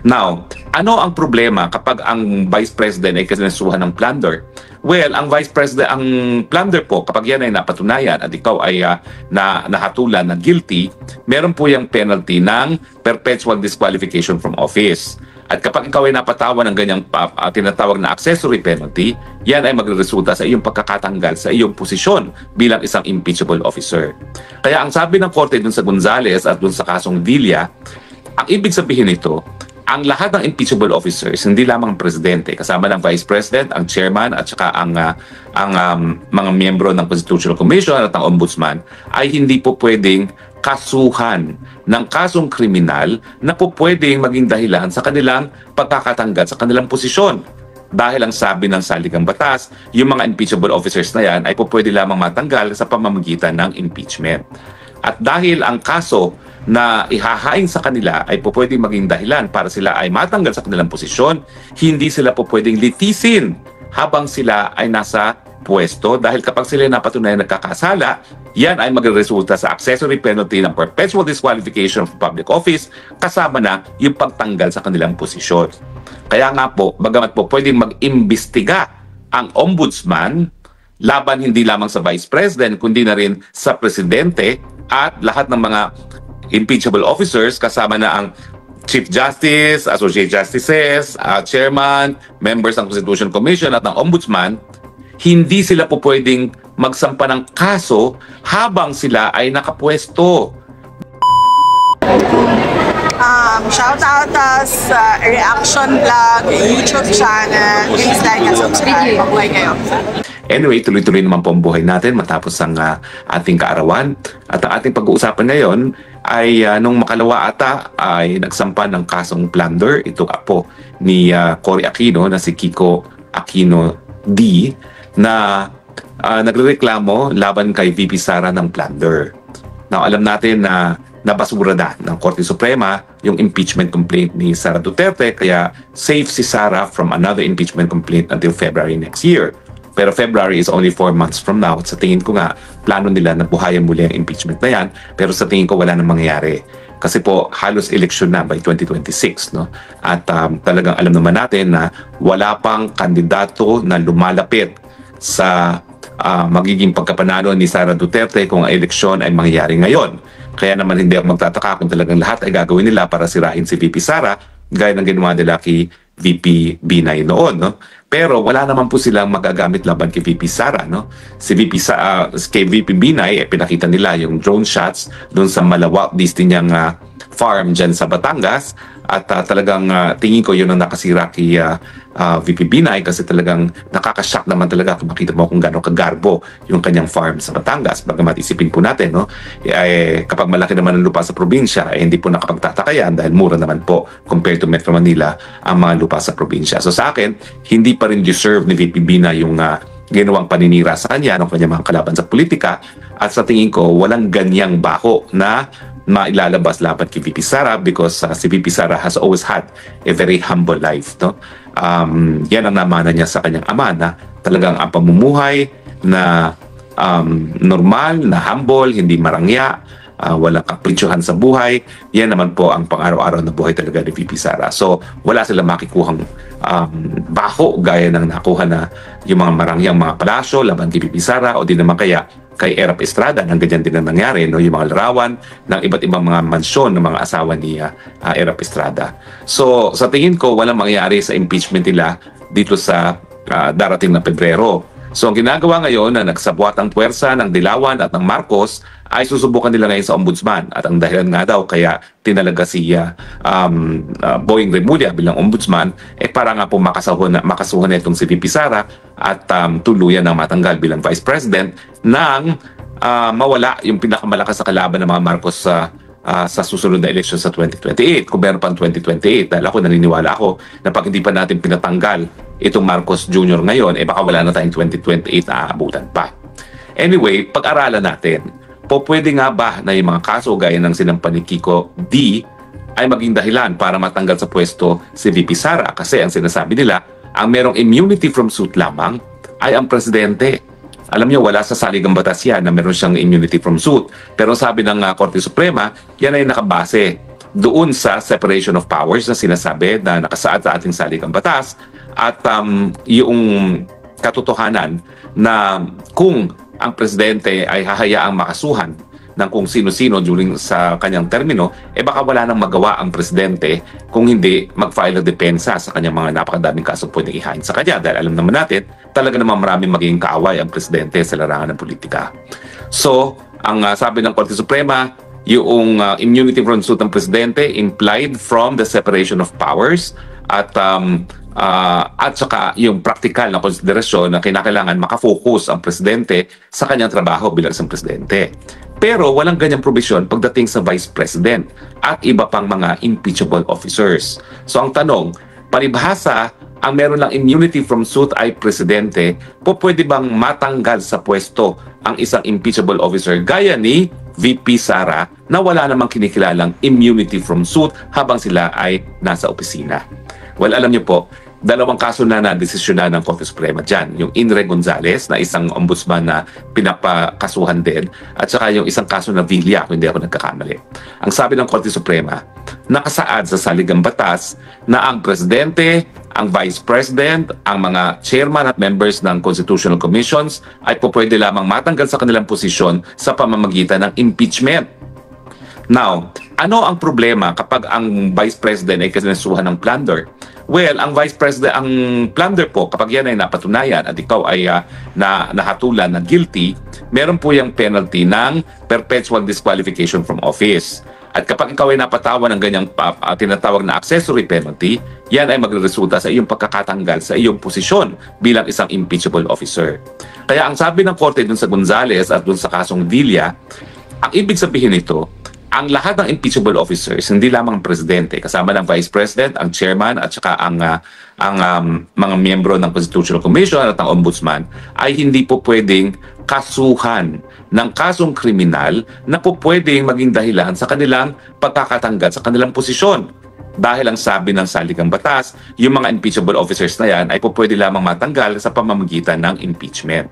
Now, ano ang problema kapag ang Vice President ay kinasuhan ng plunder? Well, ang Vice President, ang plunder po, kapag yan ay napatunayan at ikaw ay nahatulan na guilty, meron po yung penalty ng perpetual disqualification from office. At kapag ikaw ay napatawan ng ganyang tinatawag na accessory penalty, yan ay magresulta sa iyong pagkakatanggal sa iyong posisyon bilang isang impeachable officer. Kaya ang sabi ng korte dun sa Gonzales at dun sa kasong Villa, ang ibig sabihin nito, ang lahat ng impeachable officers, hindi lamang ang presidente, kasama ng vice president, ang chairman, at saka ang mga miyembro ng Constitutional Commission at ng ombudsman, ay hindi po pwedeng kasuhan ng kasong kriminal na po pwedeng maging dahilan sa kanilang pagkakatanggal sa kanilang posisyon. Dahil ang sabi ng saligang batas, yung mga impeachable officers na yan ay po pwede lamang matanggal sa pamamagitan ng impeachment. At dahil ang kaso na ihahain sa kanila ay po pwedeng maging dahilan para sila ay matanggal sa kanilang posisyon, hindi sila po pwedeng litisin habang sila ay nasa pwesto dahil kapag sila napatunayan nagkakasala, yan ay magresulta sa accessory penalty ng perpetual disqualification from public office kasama na yung pagtanggal sa kanilang posisyon. Kaya nga po, bagamat po pwedeng mag-imbestiga ang ombudsman laban hindi lamang sa vice president kundi na rin sa presidente at lahat ng mga impeachable officers kasama na ang Chief Justice, Associate Justices, Chairman, members ng Constitution Commission at ng Ombudsman, hindi sila po pwedeng magsampa ng kaso habang sila ay nakapwesto. Shout out sa Reaction Vlog, YouTube channel, please like and subscribe. Mabuhay kayo. Anyway, tuloy-tuloy naman po ang buhay natin matapos ang ating kaarawan. At ang ating pag-uusapan ngayon ay nung makalawa ata ay nagsampa ng kasong plunder. Ito po ni Cory Aquino na si Kiko Aquino D na nagrereklamo laban kay VP Sara ng plunder. Now, alam natin na nabasura na ng Korte Suprema yung impeachment complaint ni Sara Duterte kaya safe si Sara from another impeachment complaint until February next year. Pero February is only 4 months from now. At sa tingin ko nga, plano nila na buhayan muli ang impeachment na yan. Pero sa tingin ko wala nang mangyayari. Kasi po, halos election na by 2026. No? At talagang alam naman natin na wala pang kandidato na lumalapit sa magiging pagkapanalo ni Sara Duterte kung ang eleksyon ay mangyayari ngayon. Kaya naman hindi ako magtataka kung talagang lahat ay gagawin nila para sirain si VP Sara gaya ng ginawa nila kay VP Binay noon. No? Pero wala naman po silang magagamit laban kay VP Sara. No? Kay VP Binay, pinakita nila yung drone shots doon sa malawak niyang farm dyan sa Batangas. At talagang tingin ko yun ang nakasira kay VP Binay kasi talagang nakakashock naman talaga kung makita mo kung gano'ng kagarbo yung kanyang farm sa Batangas. Bagamat isipin po natin, no? Kapag malaki naman ang lupa sa probinsya, hindi po nakapagtataka yan dahil mura naman po compared to Metro Manila ang mga lupa sa probinsya. So sa akin, hindi pa rin deserve ni VP Binay yung ginawang paninira sa kanya ng kanyang mga kalaban sa politika. At sa tingin ko, walang ganyang bako na mailalabas laban kay VP Sara because si VP Sara has always had a very humble life. No? Yan ang namana niya sa kanyang ama na talagang ang pamumuhay na normal, na humble, hindi marangya, walang kapritsyohan sa buhay. Yan naman po ang pang-araw-araw na buhay talaga ni VP Sara. So wala silang makikuhang baho gaya ng nakuha na yung mga marangyang mga palasyo laban kay VP Sara o di naman kaya kay Erap Estrada nang ganyan din ang nangyari, no? Yung mga larawan ng iba't ibang mga mansyon ng mga asawa ni Erap Estrada. So sa tingin ko walang mangyayari sa impeachment nila dito sa darating na Pebrero. So ang ginagawa ngayon na nagsabwat ang puwersa ng Dilawan at ng Marcos ay susubukan nila ngayon sa ombudsman. At ang dahilan nga daw kaya tinalaga si Boying Remulla bilang ombudsman para nga po makasuhan itong si VP Sara at tuluyan ng matanggal bilang vice president nang mawala yung pinakamalakas sa kalaban ng mga Marcos sa susunod na eleksyon sa 2028. Kung meron pang 2028 dahil ako naniniwala ako na pag hindi pa natin pinatanggal itong Marcos Jr. ngayon, baka wala na tayong 2028 na aabutan pa. Anyway, pag-aralan natin, pwede nga ba na yung mga kaso gaya ng sinampa ni Kiko D ay maging dahilan para matanggal sa pwesto si VP Sara? Kasi ang sinasabi nila, ang merong immunity from suit lamang ay ang presidente. Alam niyo, wala sa saligang batas yan na meron siyang immunity from suit. Pero sabi ng Korte Suprema, yan ay nakabase doon sa separation of powers na sinasabi na nakasaad sa ating saligang batas at yung katotohanan na kung ang presidente ay hahayaang makasuhan ng kung sino-sino during sa kanyang termino, baka wala nang magawa ang presidente kung hindi mag-file ng depensa sa kanyang mga napakadaming kasong pwedeng ihain sa kanya. Dahil alam naman natin, talaga naman maraming magiging kaaway ang presidente sa larangan ng politika. So, ang sabi ng Korte Suprema, yung immunity from suit ng presidente implied from the separation of powers at saka yung practical na konsiderasyon na kinakailangan makafocus ang presidente sa kanyang trabaho bilang isang presidente. Pero walang ganyang provision pagdating sa vice president at iba pang mga impeachable officers. So ang tanong, palibhasa, ang meron lang immunity from suit ay presidente, pwede bang matanggal sa pwesto ang isang impeachable officer gaya ni VP Sara na wala namang kinikilalang immunity from suit habang sila ay nasa opisina? Well, alam niyo po, dalawang kaso na na-desisyonan ng Korte Suprema dyan. Yung Inre Gonzalez na isang ombudsman na pinapakasuhan din at saka yung isang kaso na Villa, kung hindi ako nagkakamali. Ang sabi ng Korte Suprema, nakasaad sa saligang batas na ang presidente, ang vice president, ang mga chairman at members ng constitutional commissions ay pwede lamang matanggal sa kanilang posisyon sa pamamagitan ng impeachment. Now, ano ang problema kapag ang vice president ay kinasuhan ng plunder? Well, ang vice president, ang plunder po, kapag yan ay napatunayan at ikaw ay nahatulan na guilty, meron po yung penalty ng perpetual disqualification from office. At kapag ikaw ay napatawan ng ganyang tinatawag na accessory penalty, yan ay magresulta sa iyong pagkakatanggal sa iyong posisyon bilang isang impeachable officer. Kaya ang sabi ng korte dun sa Gonzales at dun sa kasong Villa, ang ibig sabihin nito, ang lahat ng impeachable officers, hindi lamang ang presidente, kasama ng vice president, ang chairman, at saka ang mga miyembro ng Constitutional Commission at ang ombudsman, ay hindi po pwedeng kasuhan ng kasong kriminal na po pwedeng maging dahilan sa kanilang pagkakatanggal sa kanilang posisyon. Dahil ang sabi ng saligang batas, yung mga impeachable officers na yan ay po pwede lamang matanggal sa pamamagitan ng impeachment.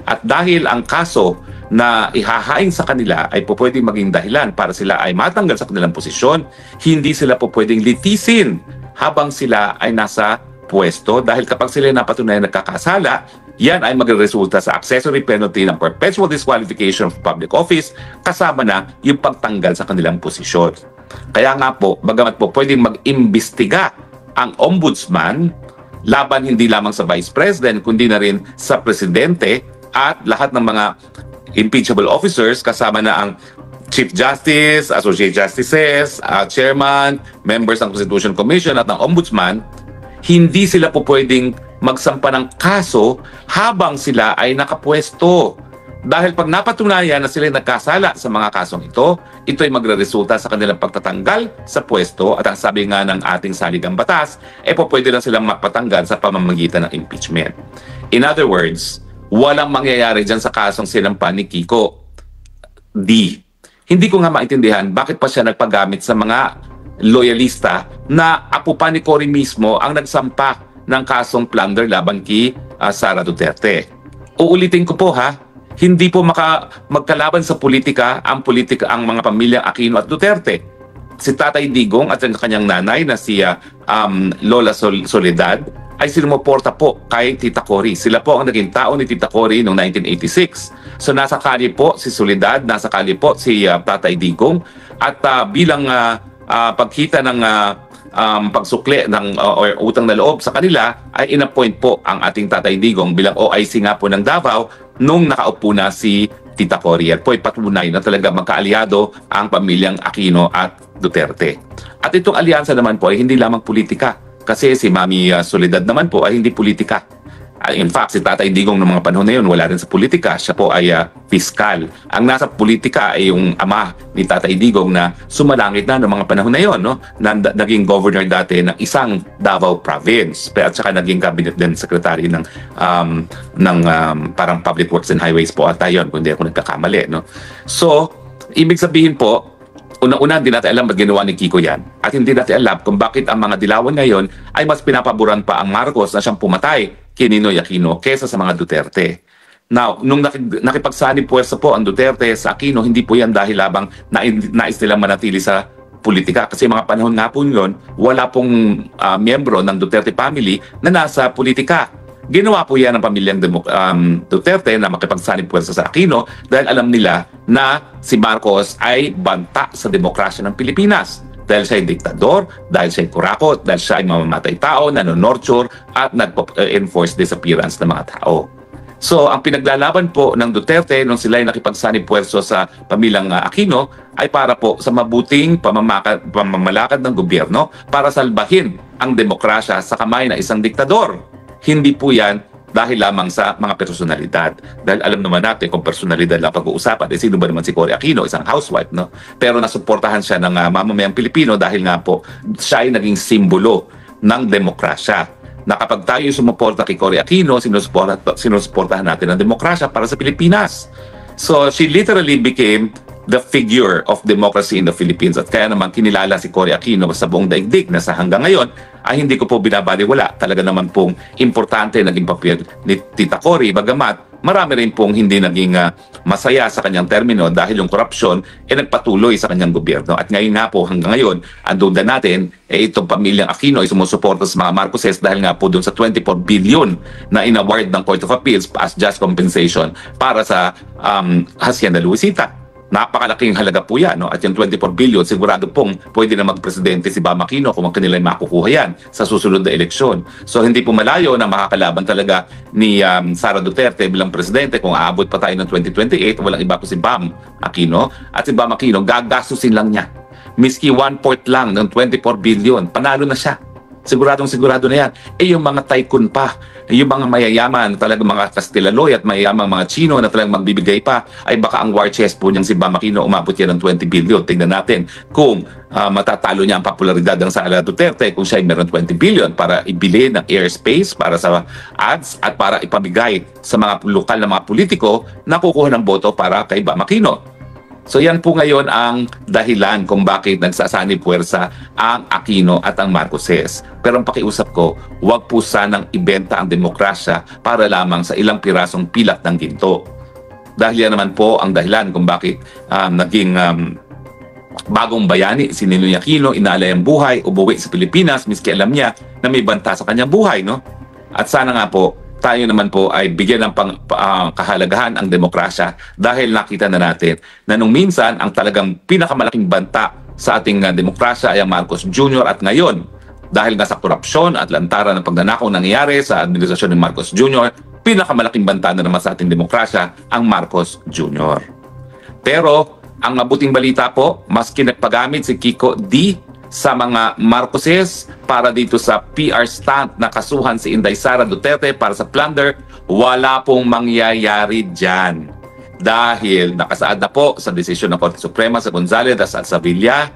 At dahil ang kaso na ihahain sa kanila ay po pwedeng maging dahilan para sila ay matanggal sa kanilang posisyon, hindi sila po pwedeng litisin habang sila ay nasa pwesto dahil kapag sila napatunayan nagkakasala, yan ay magresulta sa accessory penalty ng perpetual disqualification of public office kasama na yung pagtanggal sa kanilang posisyon. Kaya nga po, bagamat po pwedeng mag-imbestiga ang ombudsman laban hindi lamang sa vice president kundi na rin sa presidente at lahat ng mga impeachable officers kasama na ang Chief Justice, Associate Justices, Chairman, members ng Constitutional Commission at ng Ombudsman, hindi sila po pwedeng magsampa ng kaso habang sila ay nakapwesto. Dahil pag napatunayan na sila nagkasala sa mga kasong ito ay magre-resulta sa kanilang pagtatanggal sa pwesto at ang sabi nga ng ating saligang batas, po pwede lang silang mapatanggal sa pamamagitan ng impeachment. In other words, walang mangyayari dyan sa kasong sinampa ni Kiko D. Hindi ko nga maintindihan bakit pa siya nagpagamit sa mga loyalista na apo pa ni Cory mismo ang nagsampa ng kasong plunder laban kay Sara Duterte. Uulitin ko po ha, hindi po magkalaban sa politika ang mga pamilyang Aquino at Duterte. Si Tatay Digong at ang kanyang nanay na si Lola Soledad ay sumuporta po kay Tita Cory. Sila po ang naging tao ni Tita Cory noong 1986. So nasa kali po si Soledad, nasa kali po si Tatay Digong at bilang pagkita ng pagsukli ng or utang na loob sa kanila ay inappoint po ang ating Tatay Digong bilang OIC nga po ng Davao nung nakaupo na si Tita Cory. At po ay patunay na talaga magkaalyado ang pamilyang Aquino at Duterte. At itong alyansa naman po ay hindi lamang politika. Kasi si Mami Soledad naman po ay hindi politika. In fact, si Tatay Digong ng mga panahon na yun, wala rin sa politika. Siya po ay fiskal. Ang nasa politika ay yung ama ni Tatay Digong na sumalangit na ng mga panahon na yun, no? Na naging governor dati ng isang Davao province. At saka naging cabinet din secretary ng parang public works and highways po ata yun, kung hindi ako nagkakamali. No? So, ibig sabihin po, una-una, hindi natin alam ba't ginawa ni Kiko yan. At hindi natin alam kung bakit ang mga dilawan ngayon ay mas pinapaboran pa ang Marcos na siyang pumatay kay Ninoy Aquino kesa sa mga Duterte. Now, nung nakipagsani puwersa po ang Duterte sa Aquino, hindi po yan dahil labang nais nilang manatili sa politika. Kasi mga panahon nga po yun, wala pong miyembro ng Duterte family na nasa politika. Ginawa po yan ng pamilyang Duterte na makipagsanib puwersa sa Aquino dahil alam nila na si Marcos ay banta sa demokrasya ng Pilipinas. Dahil siya ay diktador, dahil siya ay kurakot, dahil siya ay mamamatay tao, nanonorture, at nag-enforce disappearance ng mga tao. So, ang pinaglalaban po ng Duterte nung sila ay nakipagsanib puwerso sa pamilyang Aquino ay para po sa mabuting pamamalakad ng gobyerno para salbahin ang demokrasya sa kamay na isang diktador. Hindi po yan dahil lamang sa mga personalidad. Dahil alam naman natin kung personalidad lang pag-uusapan, sino ba naman si Cory Aquino, isang housewife, no? Pero nasuportahan siya ng mamamayang Pilipino dahil nga po siya ay naging simbolo ng demokrasya. Na kapag tayo sumuporta kay Cory Aquino, sinusuportahan natin ang demokrasya para sa Pilipinas. So she literally became the figure of democracy in the Philippines. At kaya naman kinilala si Cory Aquino sa buong daigdig na sa hanggang ngayon ay hindi ko po binabaliwala. Talaga naman pong importante naging papel ni Tita Cory, bagamat marami rin pong hindi naging masaya sa kanyang termino dahil yung korupsyon nagpatuloy sa kanyang gobyerno. At ngayon nga po, hanggang ngayon, ang duda natin, itong pamilyang Aquino ay sumusuporta sa mga Marcoses dahil nga po doon sa 24 billion na inaward ng Court of Appeals as just compensation para sa Hacienda Luisita. Napakalaking halaga po yan, no? At yung 24 billion, sigurado pong pwede na magpresidente si Bam Aquino kung ang kanila ay makukuha yan sa susunod na eleksyon. So hindi po malayo na makakalaban talaga ni Sara Duterte bilang presidente kung aabot pa tayo ng 2028, walang iba po si Bam Aquino. At si Bam Aquino, gagastusin lang niya. Miski 1/4 lang ng 24 billion, panalo na siya. Siguradong sigurado na yan. Yung mga tycoon pa, yung mga mayayaman, talagang mga Kastilaloy at mayayamang mga Chino na talagang magbibigay pa, ay baka ang war chest po niyang si Bam Aquino umabot yan ng 20 billion. Tingnan natin kung matatalo niya ang popularidad ng Sara Duterte kung siya ay meron 20 billion para ibili ng airspace para sa ads at para ipamigay sa mga lokal na mga politiko na kukuha ng boto para kay Bam Aquino. So yan po ngayon ang dahilan kung bakit nagsasanib puwersa ang Aquino at ang Marcoses. Pero ang pakiusap ko, huwag po sanang ibenta ang demokrasya para lamang sa ilang pirasong pilak ng ginto. Dahil yan naman po ang dahilan kung bakit naging bagong bayani si Ninoy Aquino, inaalay ang buhay, umuwi sa Pilipinas, miski alam niya na may banta sa kanyang buhay, no? At sana nga po, tayo naman po ay bigyan ng kahalagahan ang demokrasya dahil nakita na natin na nung minsan ang talagang pinakamalaking banta sa ating demokrasya ay ang Marcos Jr. At ngayon, dahil nga sa korupsyon at lantaran ng pagnanakaw nangyayari sa administrasyon ni Marcos Jr., pinakamalaking banta na naman sa ating demokrasya ang Marcos Jr. Pero ang mabuting balita po, maski nagpagamit si Kiko D sa mga Marcoses para dito sa PR stunt na kasuhan si Inday Sara Duterte para sa plunder, wala pong mangyayari dyan. Dahil nakasaad na po sa desisyon ng Korte Suprema sa Gonzales at sa Villar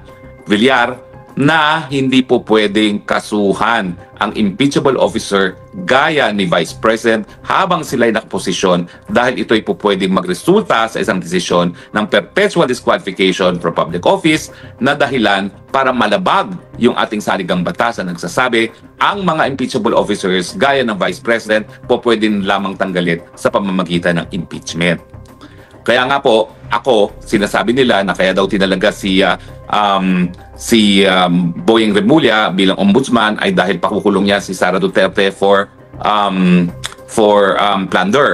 na hindi po pwedeng kasuhan ang impeachable officer gaya ni Vice President habang sila'y nakaposisyon dahil ito'y po pwedeng magresulta sa isang desisyon ng perpetual disqualification from public office na dahilan para malabag yung ating saligang batas na nagsasabi ang mga impeachable officers gaya ng Vice President po pwedeng lamang tanggalin sa pamamagitan ng impeachment. Kaya nga po, ako, sinasabi nila na kaya daw tinalaga si Boyeng Remulla bilang ombudsman ay dahil pakukulong niya si Sara Duterte for plunder.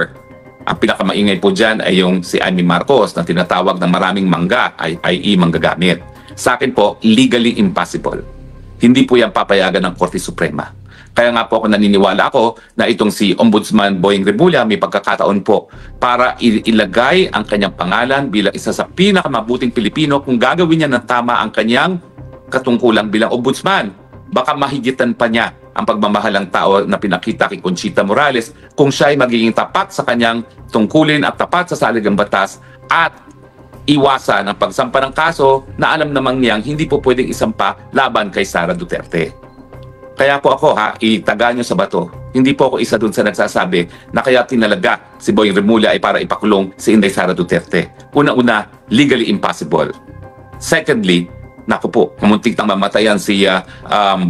Ang pinakamaingay po dyan ay yung si Amy Marcos na tinatawag ng maraming mangga, i.e. manggagamit. Sa akin po, legally impossible. Hindi po yan papayagan ng Korte Suprema. Kaya nga po ako naniniwala ako na itong si Ombudsman Boyeng Remulla may pagkakataon po para ilagay ang kanyang pangalan bilang isa sa pinakamabuting Pilipino kung gagawin niya ng tama ang kanyang katungkulan bilang ombudsman. Baka mahigitan pa niya ang pagmamahalang tao na pinakita kay Conchita Morales kung siya ay magiging tapat sa kanyang tungkulin at tapat sa saligang batas at iwasan ang pagsampa ng kaso na alam namang niyang hindi po pwedeng isampa laban kay Sara Duterte. Kaya po ako itaga nyo sa bato. Hindi po ako isa dun sa nagsasabi na kaya tinalaga si Boyeng Remulla ay para ipakulong si Inday Sara Duterte. Una-una, legally impossible. Secondly, naku po, kamuntik nang mamatayan si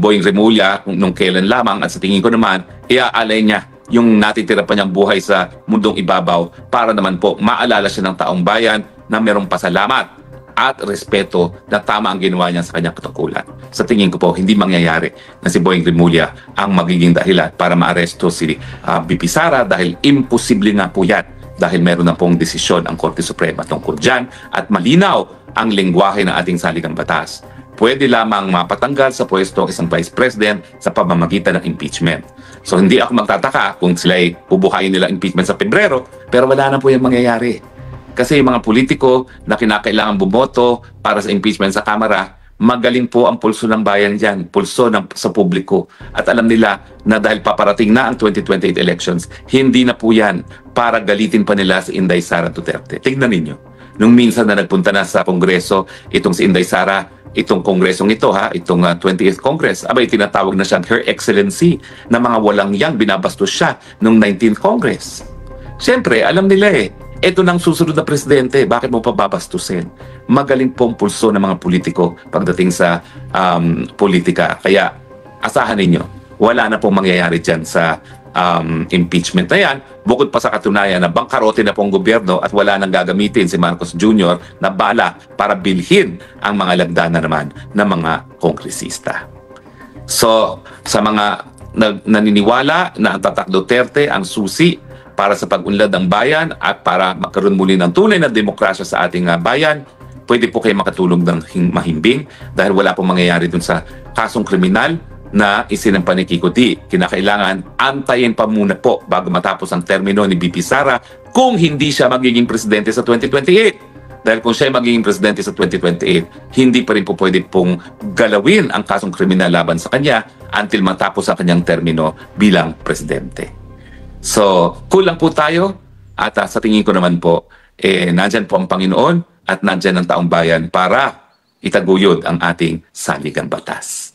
Boyeng Remulla nung kailan lamang at sa tingin ko naman, iaalay niya yung natitira pa niyang buhay sa mundong ibabaw para naman po maalala siya ng taong bayan na merong pasalamat at respeto na tama ang ginawa niya sa kanyang katungkulan. Sa tingin ko po, hindi mangyayari na si Boying Rimulya ang magiging dahilan para maaresto si BP Sara dahil imposible nga po yan dahil meron na pong desisyon ang Korte Suprema tungkol dyan at malinaw ang lengguwahe ng ating saligang batas. Pwede lamang mapatanggal sa pwesto ang isang Vice President sa pamamagitan ng impeachment. So hindi ako magtataka kung sila'y bubuhayin nila impeachment sa Pebrero, pero wala na po yung mangyayari. Kasi yung mga politiko na kinakailangan bumoto para sa impeachment sa Kamara, magaling po ang pulso ng bayan dyan, pulso sa publiko. At alam nila na dahil paparating na ang 2028 elections, hindi na po yan para galitin pa nila si Inday Sara Duterte. Tignan ninyo, nung minsan na nagpunta na sa Kongreso, itong si Inday Sara, itong kongresong ito itong 20th Congress, abay tinatawag na siyang Her Excellency na mga walang yang binabastos siya nung 19th Congress. Siyempre, alam nila ito nang susunod na presidente, bakit mo pa babastusin? Magaling pong pulso ng mga politiko pagdating sa politika. Kaya asahan ninyo, wala na pong mangyayari dyan sa impeachment na yan, bukod pa sa katunayan na bangkarote na pong gobyerno at wala nang gagamitin si Marcos Jr. na bala para bilhin ang mga lagdana naman ng mga kongresista. So, sa mga naniniwala na ang Tatak Duterte ang susi para sa pag-unlad ng bayan at para magkaroon muli ng tunay na demokrasya sa ating bayan, pwede po kayo makatulong ng mahimbing dahil wala pong mangyayari dun sa kasong kriminal na isinampa ni Kiko D. Kinakailangan antayin pa muna po bago matapos ang termino ni BP Sara kung hindi siya magiging presidente sa 2028. Dahil kung siya magiging presidente sa 2028, hindi pa rin po pwede pong galawin ang kasong kriminal laban sa kanya until matapos ang kanyang termino bilang presidente. So, kulang po tayo at sa tingin ko naman po, nandyan po ang Panginoon at nandyan ang taong bayan para itaguyod ang ating saligang batas.